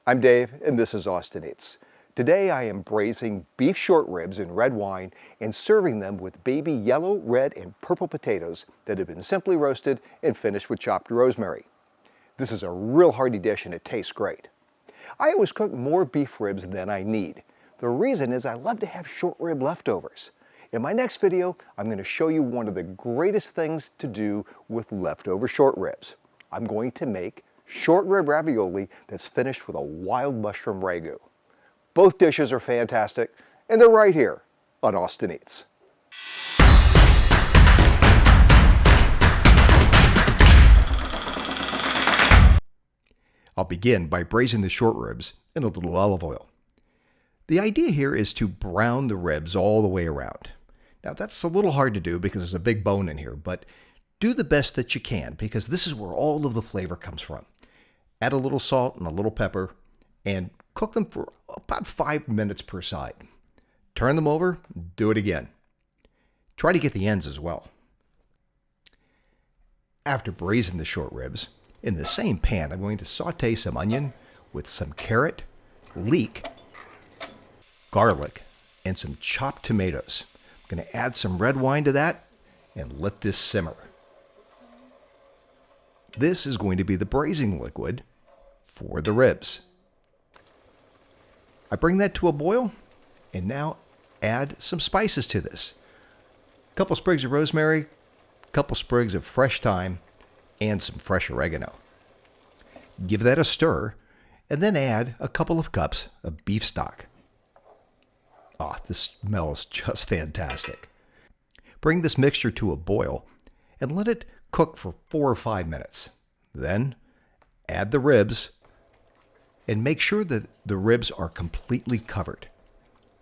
I'm Dave, and this is Austin Eats. Today I am braising beef short ribs in red wine and serving them with baby yellow, red, and purple potatoes that have been simply roasted and finished with chopped rosemary. This is a real hearty dish and it tastes great. I always cook more beef ribs than I need. The reason is I love to have short rib leftovers. In my next video, I'm going to show you one of the greatest things to do with leftover short ribs. I'm going to make short rib ravioli that's finished with a wild mushroom ragu. Both dishes are fantastic, and they're right here on Austin Eats. I'll begin by braising the short ribs in a little olive oil. The idea here is to brown the ribs all the way around. Now that's a little hard to do because there's a big bone in here, but do the best that you can because this is where all of the flavor comes from. Add a little salt and a little pepper and cook them for about 5 minutes per side. Turn them over, do it again. Try to get the ends as well. After braising the short ribs, in the same pan I'm going to saute some onion with some carrot, leek, garlic, and some chopped tomatoes. I'm going to add some red wine to that and let this simmer. This is going to be the braising liquid for the ribs. I bring that to a boil and now add some spices to this. A couple sprigs of rosemary, a couple sprigs of fresh thyme, and some fresh oregano. Give that a stir and then add a couple of cups of beef stock. This smells just fantastic. Bring this mixture to a boil and let it cook for 4 or 5 minutes. Then add the ribs and make sure that the ribs are completely covered.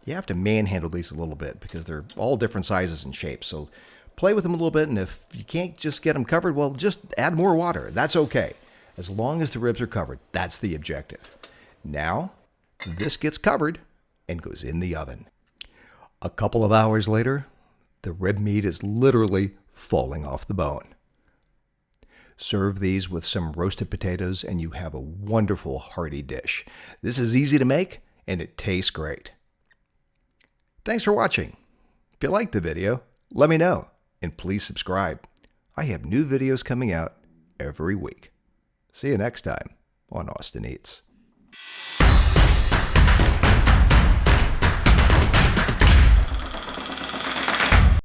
You have to manhandle these a little bit because they're all different sizes and shapes. So play with them a little bit, and if you can't just get them covered, well, just add more water. That's okay. As long as the ribs are covered, that's the objective. Now, this gets covered and goes in the oven. A couple of hours later, the rib meat is literally falling off the bone. Serve these with some roasted potatoes and you have a wonderful hearty dish. This is easy to make and it tastes great. Thanks for watching. If you liked the video, let me know and please subscribe. I have new videos coming out every week. See you next time on Austin Eats.